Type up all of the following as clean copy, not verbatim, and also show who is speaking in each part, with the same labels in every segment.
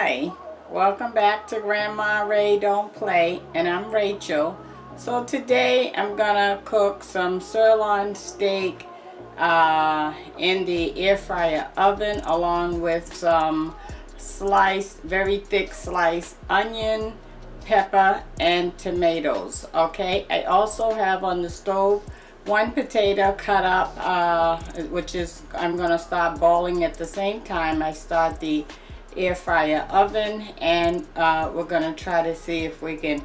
Speaker 1: Hi, welcome back to Grandma Ray Don't Play, and I'm Rachel. So today I'm gonna cook some sirloin steak in the air fryer oven, along with some sliced, very thick sliced onion, pepper, and tomatoes. Okay, I also have on the stove one potato cut up, which is I'm gonna start boiling at the same time I start the air fryer oven, and we're gonna try to see if we can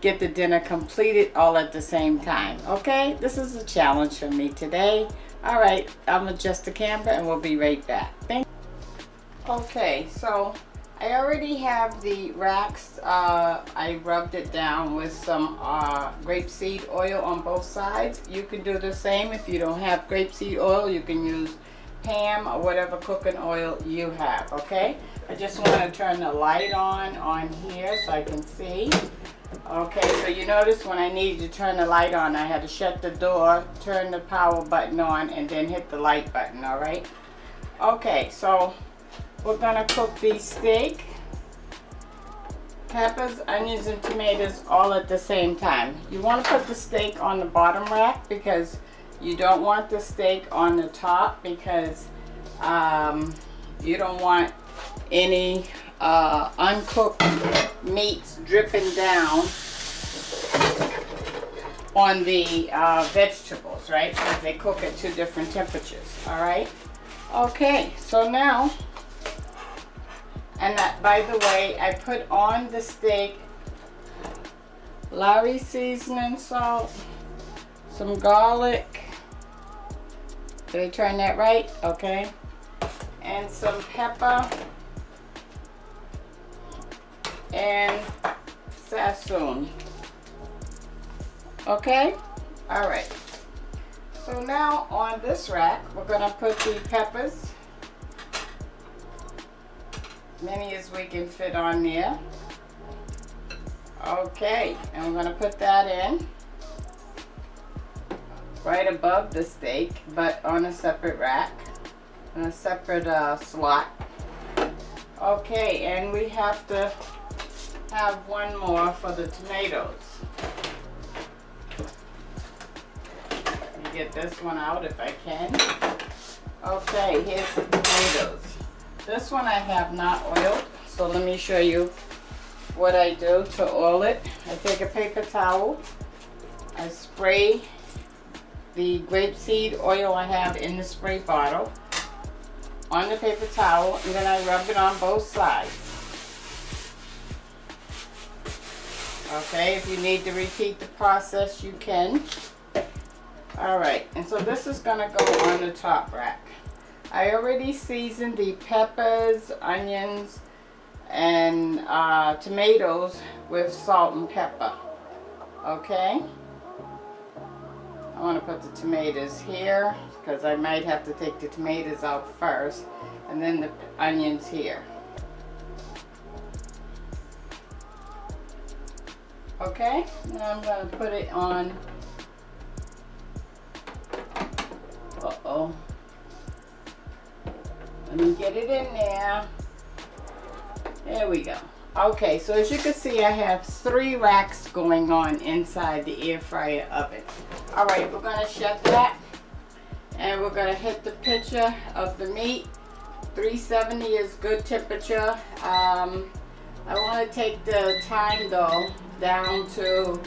Speaker 1: get the dinner completed all at the same time. Okay, this is a challenge for me today. All right, I'm adjust the camera and we'll be right back. Okay, so I already have the racks. I rubbed it down with some grapeseed oil on both sides. You can do the same. If you don't have grapeseed oil, you can use Pam or whatever cooking oil you have. Okay, I just want to turn the light on here so I can see. Okay, so you notice when I needed to turn the light on, I had to shut the door, turn the power button on, and then hit the light button. All right. Okay, so we're gonna cook the steak, peppers, onions, and tomatoes all at the same time. You want to put the steak on the bottom rack because you don't want the steak on the top, because you don't want any uncooked meats dripping down on the vegetables, right? Because they cook at two different temperatures. All right. Okay, so now, and that, by the way, I put on the steak Lawry seasoning salt, some garlic. Did I turn that right? Okay. And some pepper and sassoon. Okay? All right. So now on this rack, we're gonna put the peppers, many as we can fit on there. Okay, and we're gonna put that in right above the steak, but on a separate rack, in a separate slot. Okay, and we have to have one more for the tomatoes. Let me get this one out if I can. Okay, here's the tomatoes. This one I have not oiled, so let me show you what I do to oil it. I take a paper towel, I spray the grapeseed oil I have in the spray bottle on the paper towel, and then I rub it on both sides. Okay, if you need to repeat the process, you can. All right, and so this is gonna go on the top rack. I already seasoned the peppers, onions, and tomatoes with salt and pepper. Okay, I want to put the tomatoes here because I might have to take the tomatoes out first, and then the onions here. Okay, now I'm going to put it on. Uh-oh. Let me get it in there. There we go. Okay, so as you can see, I have 3 racks going on inside the air fryer oven. All right, we're going to shut that, and we're going to hit the picture of the meat. 370 is good temperature. I want to take the time though down to,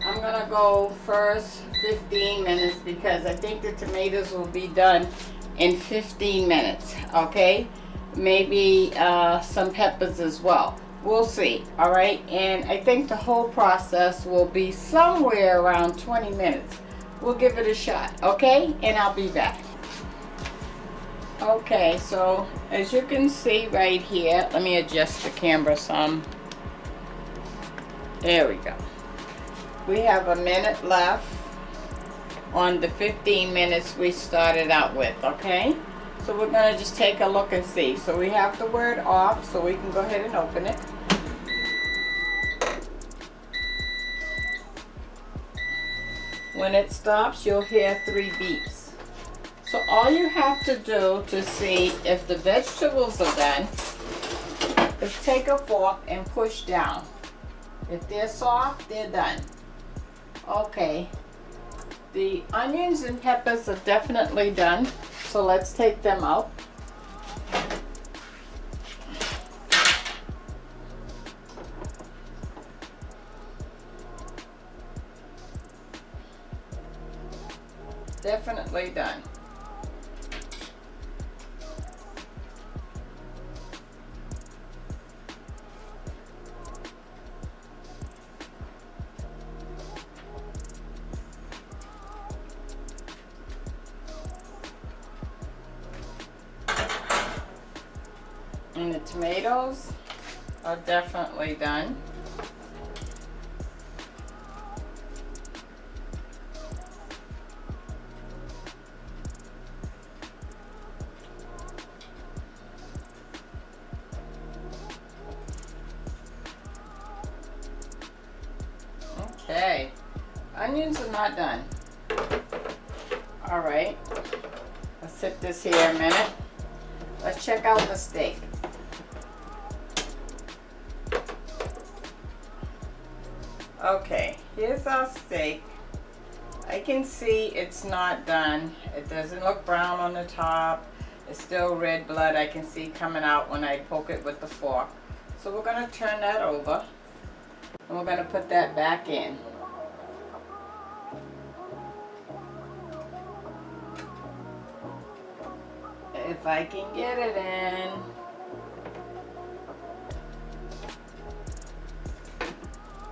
Speaker 1: I'm going to go first 15 minutes because I think the tomatoes will be done in 15 minutes. Okay, maybe some peppers as well. We'll see. All right, and I think the whole process will be somewhere around 20 minutes. We'll give it a shot. Okay, and I'll be back. Okay, so as you can see right here, let me adjust the camera some. There we go. We have a minute left on the 15 minutes we started out with. Okay, so we're going to just take a look and see. So we have the word off, so we can go ahead and open it. When it stops, you'll hear 3 beeps. So all you have to do to see if the vegetables are done is take a fork and push down. If they're soft, they're done. Okay, the onions and peppers are definitely done, so let's take them out. Definitely done. And the tomatoes are definitely done. Okay, onions are not done. All right, let's sit this here a minute. Let's check out the steak. Okay, here's our steak. I can see it's not done. It doesn't look brown on the top. It's still red blood I can see coming out when I poke it with the fork. So we're going to turn that over and we're going to put that back in. If I can get it in.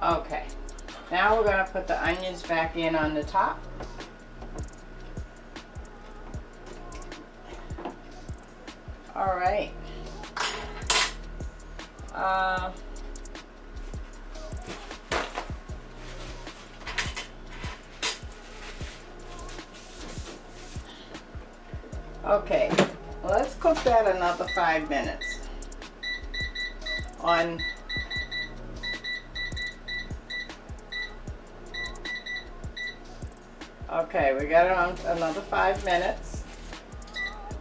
Speaker 1: Okay, now we're going to put the onions back in on the top. All right. Okay, let's cook that another 5 minutes on okay, we got it on another 5 minutes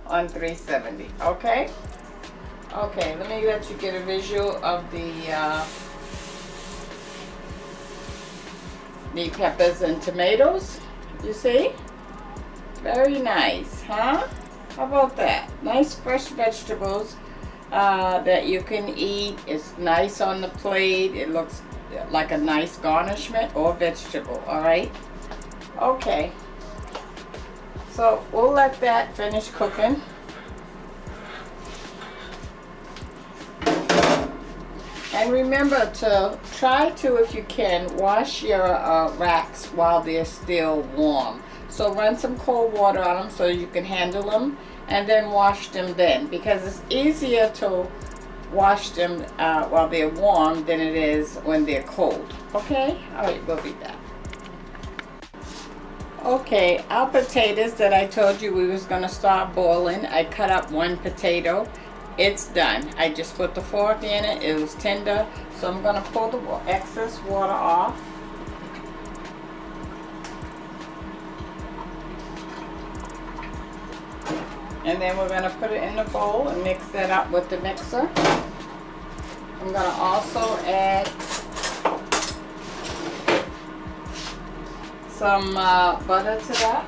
Speaker 1: on 370. Okay, okay, let me let you get a visual of the peppers and tomatoes. You see, very nice, huh? How about that? Nice fresh vegetables that you can eat. It's nice on the plate. It looks like a nice garnishment or vegetable. All right. Okay. So we'll let that finish cooking. And remember to try to, if you can, wash your racks while they're still warm. So run some cold water on them so you can handle them, and then wash them then, because it's easier to wash them while they're warm than it is when they're cold. Okay? All right, we'll be back. Okay, our potatoes that I told you we was gonna start boiling, I cut up 1 potato. It's done. I just put the fork in it. It was tender, so I'm gonna pull the excess water off. And then we're going to put it in the bowl and mix that up with the mixer. I'm going to also add some butter to that.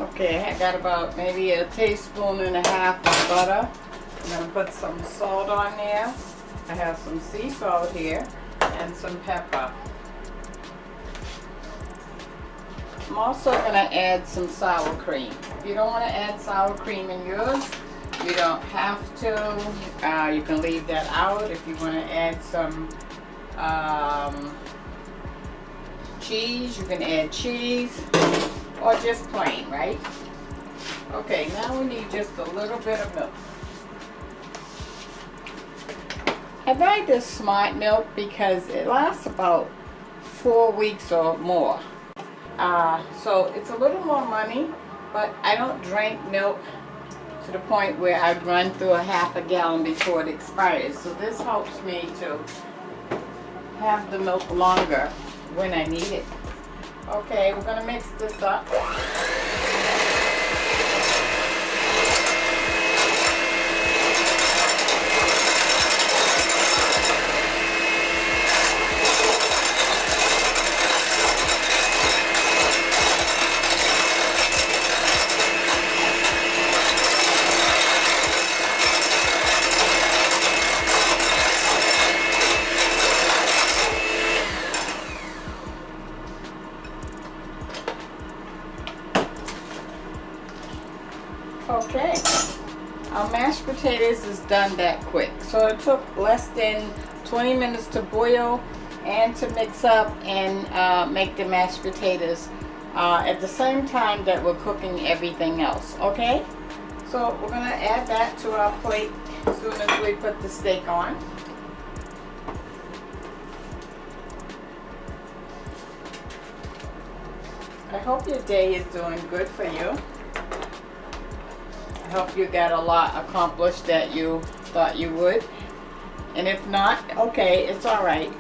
Speaker 1: Okay, I got about maybe a teaspoon and a half of butter. I'm going to put some salt on there. I have some sea salt here and some pepper. I'm also going to add some sour cream. If you don't want to add sour cream in yours, you don't have to. You can leave that out. If you want to add some cheese, you can add cheese. Or just plain, right? Okay, now we need just a little bit of milk. I buy this Smart milk because it lasts about 4 weeks or more. So it's a little more money, but I don't drink milk to the point where I'd run through a half a gallon before it expires. So this helps me to have the milk longer when I need it. Okay, we're gonna mix this up. Okay, our mashed potatoes is done that quick. So it took less than 20 minutes to boil and to mix up and make the mashed potatoes at the same time that we're cooking everything else. Okay, so we're gonna add that to our plate as soon as we put the steak on. I hope your day is doing good for you. I hope you got a lot accomplished that you thought you would. And if not, okay, it's all right.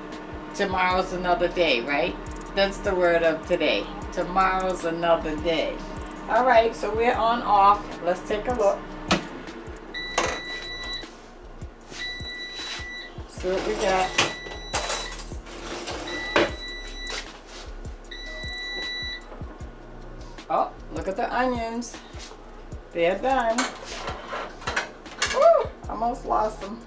Speaker 1: Tomorrow's another day, right? That's the word of today. Tomorrow's another day. All right, so we're on off. Let's take a look. See what we got. Oh, look at the onions. They're done. Woo! Almost lost them.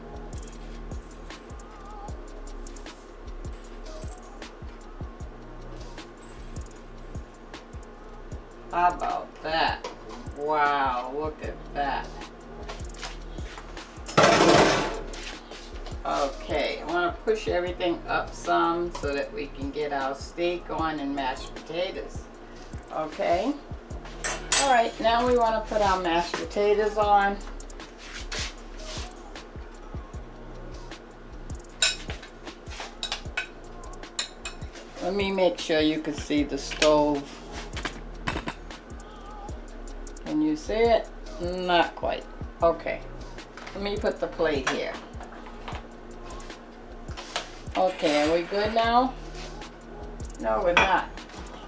Speaker 1: How about that? Wow, look at that. Okay, I want to push everything up some so that we can get our steak on and mashed potatoes. Okay. All right, now we want to put our mashed potatoes on. Let me make sure you can see the stove. Can you see it? Not quite. Okay. Let me put the plate here. Okay, are we good now? No, we're not.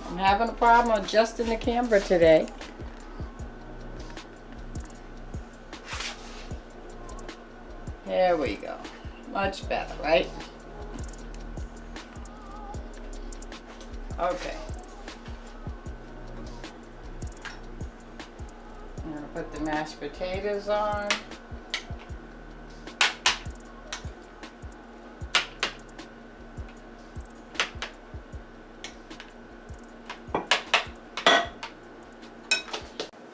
Speaker 1: I'm having a problem adjusting the camera today. There we go. Much better, right? Okay. I'm going to put the mashed potatoes on.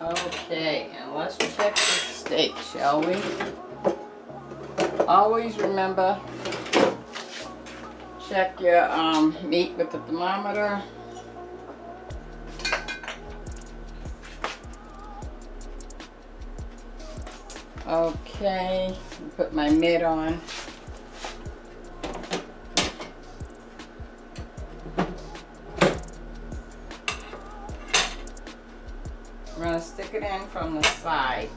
Speaker 1: Okay, and let's check the steak, shall we? Always remember, check your meat with the thermometer. Okay, put my mitt on. I'm going to stick it in from the side.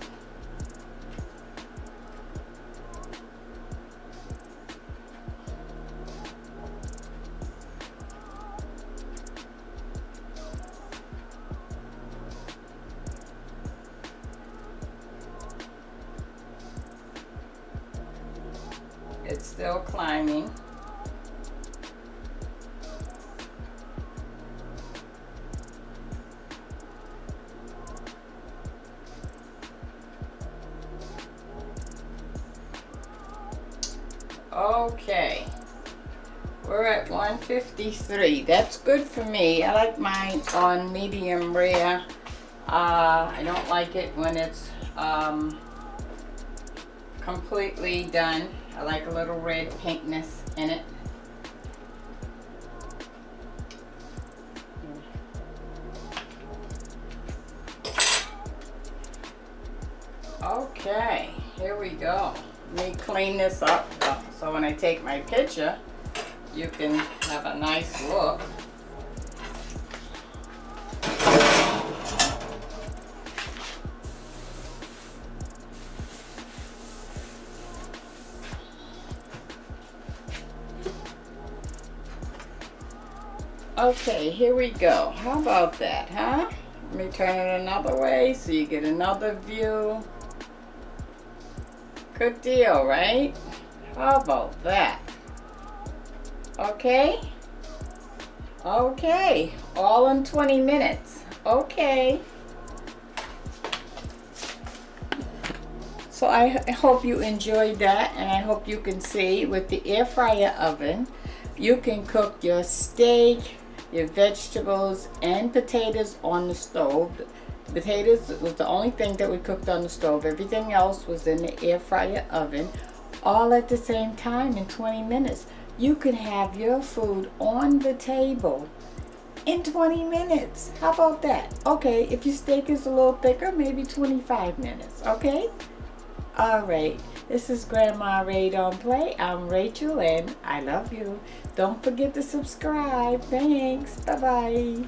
Speaker 1: It's still climbing. Okay, we're at 153. That's good for me. I like mine on medium rare. I don't like it when it's completely done. I like a little red pinkness in it. Okay, here we go. Let me clean this up so when I take my picture, you can have a nice look. Okay, here we go. How about that, huh? Let me turn it another way so you get another view. Good deal, right? How about that? Okay? Okay, all in 20 minutes. Okay. So I hope you enjoyed that, and I hope you can see with the air fryer oven, you can cook your steak, your vegetables, and potatoes on the stove. Potatoes was the only thing that we cooked on the stove. Everything else was in the air fryer oven, all at the same time in 20 minutes. You can have your food on the table in 20 minutes. How about that? Okay, if your steak is a little thicker, maybe 25 minutes, okay? All right, this is Grandma Ray Don't Play. I'm Rachel and I love you. Don't forget to subscribe. Thanks. Bye-bye.